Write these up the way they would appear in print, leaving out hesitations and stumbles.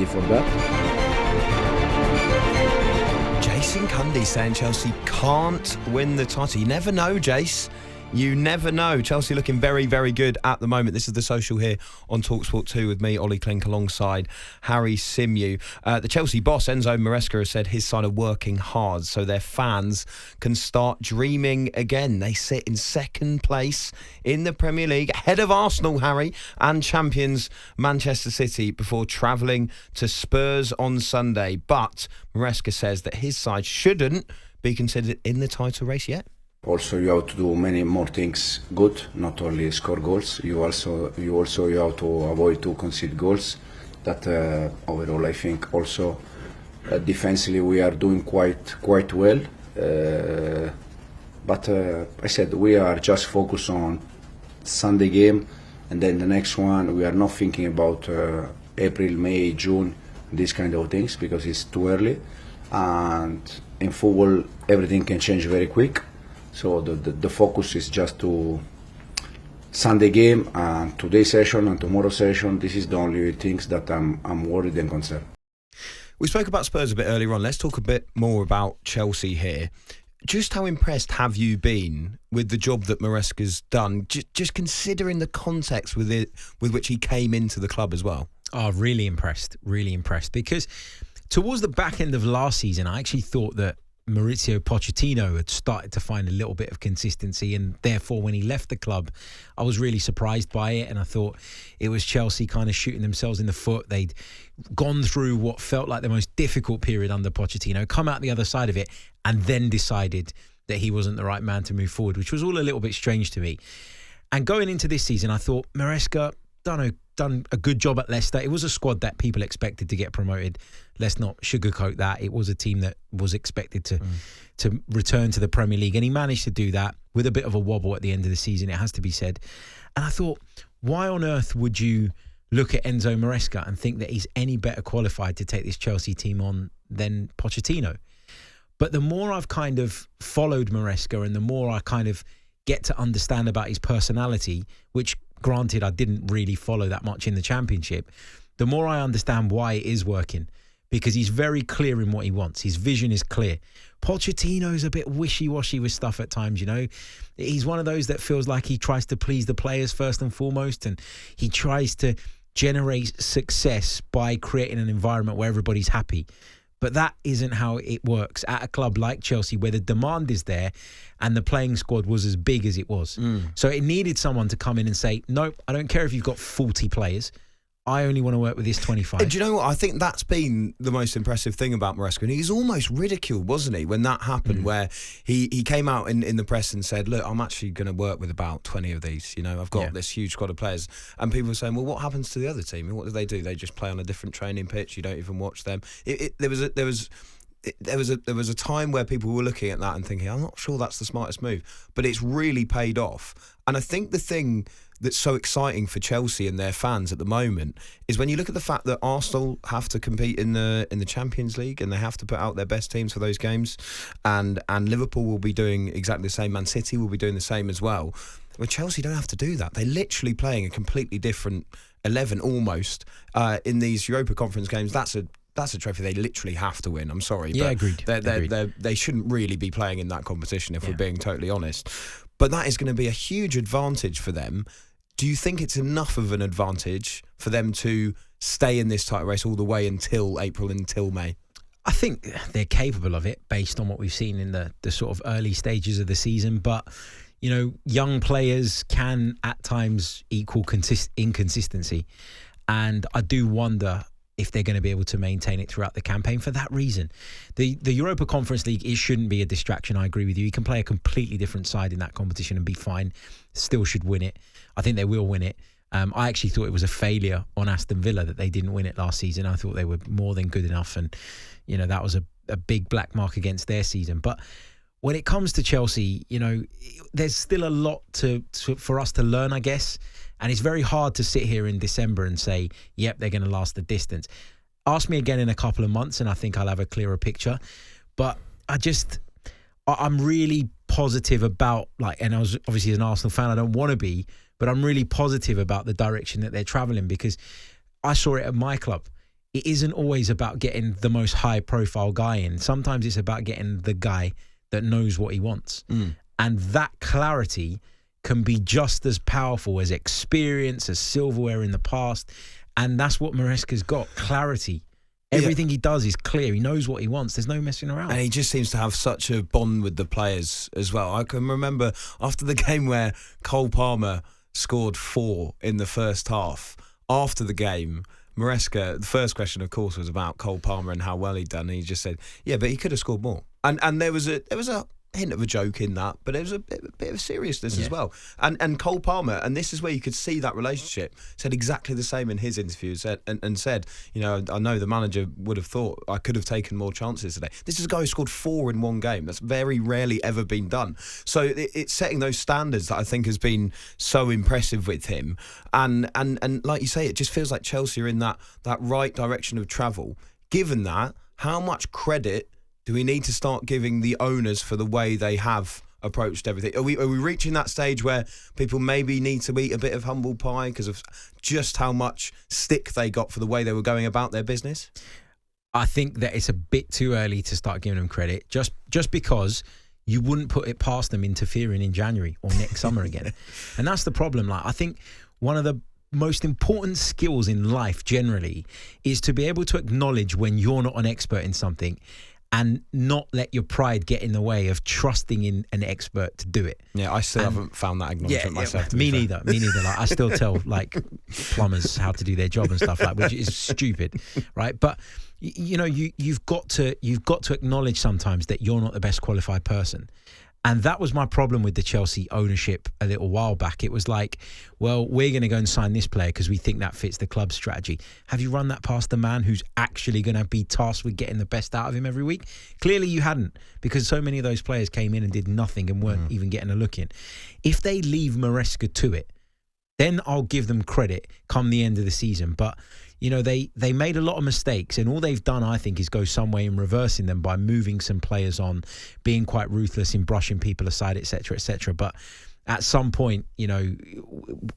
ready for that. Jason Cundy saying Chelsea can't win the title. You never know, Jace. You never know. Chelsea looking very, very good at the moment. This is The Social here on talkSPORT 2 with me, Olly, Clink, alongside Harry Symeou. The Chelsea boss, Enzo Maresca, has said his side are working hard so their fans can start dreaming again. They sit in second place in the Premier League, ahead of Arsenal, Harry, and champions Manchester City before travelling to Spurs on Sunday. But Maresca says that his side shouldn't be considered in the title race yet. Also, you have to do many more things good, not only score goals. You have to avoid to concede goals. That overall, I think also defensively we are doing quite well. But I said we are just focused on Sunday game, and then the next one we are not thinking about April, May, June, these kind of things because it's too early. And in football, everything can change very quick. So the focus is just to Sunday game and today's session and tomorrow's session. This is the only things that I'm worried and concerned. We spoke about Spurs a bit earlier on. Let's talk a bit more about Chelsea here. Just how impressed have you been with the job that Maresca's done, just considering the context with which he came into the club as well? Oh, really impressed, because towards the back end of last season, I actually thought that Mauricio Pochettino had started to find a little bit of consistency, and therefore when he left the club I was really surprised by it, and I thought it was Chelsea kind of shooting themselves in the foot. They'd gone through what felt like the most difficult period under Pochettino, come out the other side of it, and then decided that he wasn't the right man to move forward, which was all a little bit strange to me. And going into this season, I thought Maresca done a good job at Leicester. It was a squad that people expected to get promoted. Let's not sugarcoat that. It was a team that was expected to return to the Premier League, and he managed to do that with a bit of a wobble at the end of the season, it has to be said. And I thought, why on earth would you look at Enzo Maresca and think that he's any better qualified to take this Chelsea team on than Pochettino? But the more I've kind of followed Maresca and the more I kind of get to understand about his personality, which granted I didn't really follow that much in the Championship, the more I understand why it is working, because he's very clear in what he wants. His vision is clear. Pochettino's a bit wishy-washy with stuff at times, you know. He's one of those that feels like he tries to please the players first and foremost, and he tries to generate success by creating an environment where everybody's happy. But that isn't how it works at a club like Chelsea, where the demand is there and the playing squad was as big as it was. So it needed someone to come in and say, nope, I don't care if you've got 40 players. I only want to work with this 25. Do you know what? I think that's been the most impressive thing about Maresca. And he's almost ridiculed, wasn't he, when that happened, where he came out in the press and said, look, I'm actually going to work with about 20 of these. You know, I've got this huge squad of players. And people were saying, well, what happens to the other team? What do? They just play on a different training pitch. You don't even watch them. There was a time where people were looking at that and thinking, I'm not sure that's the smartest move. But it's really paid off. And I think the thing that's so exciting for Chelsea and their fans at the moment is when you look at the fact that Arsenal have to compete in the Champions League and they have to put out their best teams for those games, and Liverpool will be doing exactly the same. Man City will be doing the same as well. Well, Chelsea don't have to do that. They're literally playing a completely different 11 almost in these Europa Conference games. That's a trophy they literally have to win. I'm sorry. Yeah, but agreed. They shouldn't really be playing in that competition if we're being totally honest. But that is going to be a huge advantage for them. Do you think it's enough of an advantage for them to stay in this title race all the way until April, until May? I think they're capable of it based on what we've seen in the sort of early stages of the season. But, you know, young players can at times equal inconsistency. And I do wonder if they're going to be able to maintain it throughout the campaign for that reason. The Europa Conference League, it shouldn't be a distraction. I agree with you. You can play a completely different side in that competition and be fine. Still should win it. I think they will win it. I actually thought it was a failure on Aston Villa that they didn't win it last season. I thought they were more than good enough, and you know that was a big black mark against their season. But when it comes to Chelsea, you know, there's still a lot for us to learn, I guess. And it's very hard to sit here in December and say, yep, they're going to last the distance. Ask me again in a couple of months and I think I'll have a clearer picture. But I'm really positive about, and I was obviously as an Arsenal fan, I don't want to be, but I'm really positive about the direction that they're travelling, because I saw it at my club. it isn't always about getting the most high-profile guy in. Sometimes it's about getting the guy that knows what he wants. And that clarity can be just as powerful as experience, as silverware in the past. And that's what Maresca's got, clarity. Everything he does is clear. He knows what he wants. There's no messing around. And he just seems to have such a bond with the players as well. I can remember after the game where Cole Palmer scored 4 in the first half, after the game, Maresca, the first question, of course, was about Cole Palmer and how well he'd done. And he just said, yeah, but he could have scored more. And there was a hint of a joke in that, but it was a bit of seriousness as well. And Cole Palmer, and this is where you could see that relationship, said exactly the same in his interview, and said, you know, I know the manager would have thought I could have taken more chances today. This is a guy who scored 4 in one game. That's very rarely ever been done. So it's setting those standards that I think has been so impressive with him. And like you say, it just feels like Chelsea are in that right direction of travel. Given that, how much credit do we need to start giving the owners for the way they have approached everything? Are we reaching that stage where people maybe need to eat a bit of humble pie because of just how much stick they got for the way they were going about their business? I think that it's a bit too early to start giving them credit, just because you wouldn't put it past them interfering in January or next summer again. And that's the problem. Like, I think one of the most important skills in life generally is to be able to acknowledge when you're not an expert in something and not let your pride get in the way of trusting in an expert to do it. Yeah, I still haven't found that acknowledgement myself. Me neither. Like, I still tell like plumbers how to do their job and stuff like, which is stupid, right? But you know, you've got to acknowledge sometimes that you're not the best qualified person. And that was my problem with the Chelsea ownership a little while back. It was like, well, we're going to go and sign this player because we think that fits the club's strategy. Have you run that past the man who's actually going to be tasked with getting the best out of him every week? Clearly you hadn't, because so many of those players came in and did nothing and weren't even getting a look in. If they leave Maresca to it, then I'll give them credit come the end of the season. But you know, they made a lot of mistakes, and all they've done, I think, is go some way in reversing them by moving some players on, being quite ruthless in brushing people aside, etc., etc. But at some point, you know,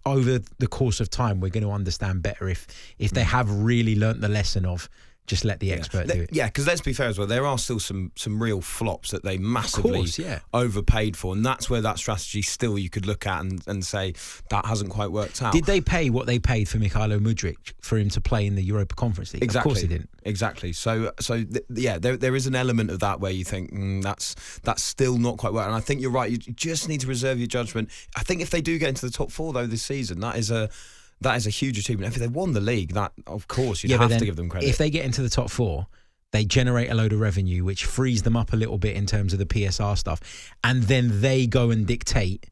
over the course of time, we're going to understand better if they have really learnt the lesson of just let the expert do it. Yeah, because let's be fair as well, there are still some real flops that they massively overpaid for, and that's where that strategy still you could look at and say that hasn't quite worked out. Did they pay what they paid for Mykhailo Mudryk for him to play in the Europa Conference League? Exactly. Of course they didn't. Exactly. So there is an element of that where you think that's still not quite working. And I think you're right. You just need to reserve your judgment. I think if they do get into the top 4 though this season, that is a huge achievement. If they won the league, that of course you'd have to give them credit. If they get into the top 4, they generate a load of revenue, which frees them up a little bit in terms of the PSR stuff, and then they go and dictate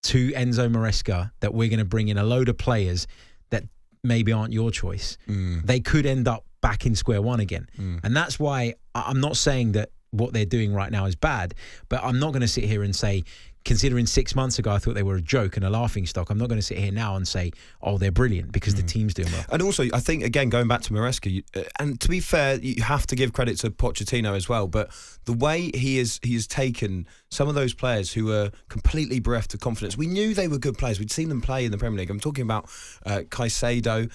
to Enzo Maresca that we're going to bring in a load of players that maybe aren't your choice. They could end up back in square one again. And that's why I'm not saying that what they're doing right now is bad, but I'm not going to sit here and say, considering 6 months ago I thought they were a joke and a laughing stock, I'm not going to sit here now and say, oh, they're brilliant, because the team's doing well. And also, I think, again, going back to Maresca, and to be fair, you have to give credit to Pochettino as well, but the way he has taken some of those players who were completely bereft of confidence. We knew they were good players. We'd seen them play in the Premier League. I'm talking about Caicedo.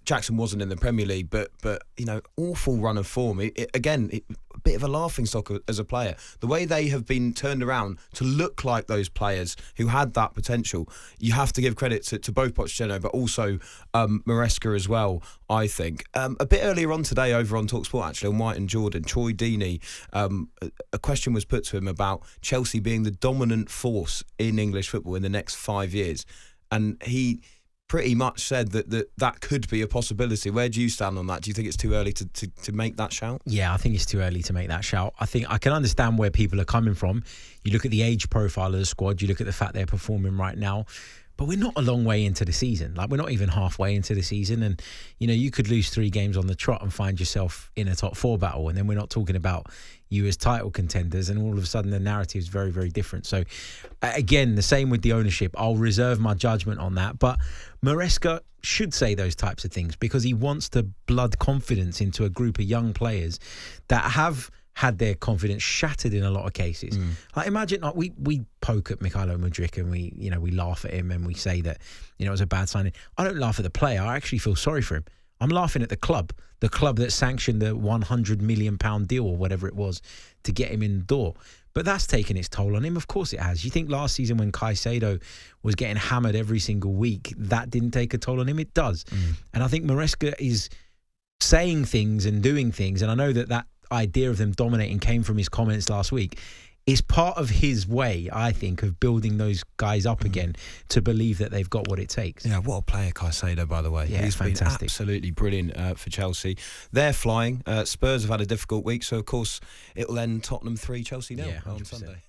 Jackson wasn't in the Premier League, but you know, awful run of form. Again, a bit of a laughing stock as a player. The way they have been turned around to look like those players who had that potential, you have to give credit to both Pochettino, but also Maresca as well, I think. A bit earlier on today over on talkSPORT, actually, on White and Jordan, Troy Deeney, a question was put to him about Chelsea being the dominant force in English football in the next 5 years. And he pretty much said that could be a possibility. Where do you stand on that? Do you think it's too early to make that shout? Yeah, I think it's too early to make that shout. I think I can understand where people are coming from. You look at the age profile of the squad, you look at the fact they're performing right now, but we're not a long way into the season. Like, we're not even halfway into the season. And, you know, you could lose 3 games on the trot and find yourself in a top 4 battle. And then we're not talking about you as title contenders. And all of a sudden the narrative is very, very different. So, again, the same with the ownership. I'll reserve my judgment on that. But Maresca should say those types of things because he wants to blood confidence into a group of young players that have had their confidence shattered in a lot of cases. Like, imagine, like, we poke at Mykhailo Mudryk and we laugh at him and we say that, you know, it was a bad signing. I don't laugh at the player. I actually feel sorry for him. I'm laughing at the club that sanctioned the £100 million deal or whatever it was to get him in the door. But that's taken its toll on him. Of course it has. You think last season when Caicedo was getting hammered every single week, that didn't take a toll on him? It does. And I think Maresca is saying things and doing things, and I know that idea of them dominating came from his comments last week. It's part of his way, I think, of building those guys up again to believe that they've got what it takes. Yeah, what a player Caicedo, by the way. Yeah, he's fantastic. been absolutely brilliant for Chelsea. They're flying. Spurs have had a difficult week, so of course it'll end Tottenham 3, Chelsea 0 on Sunday.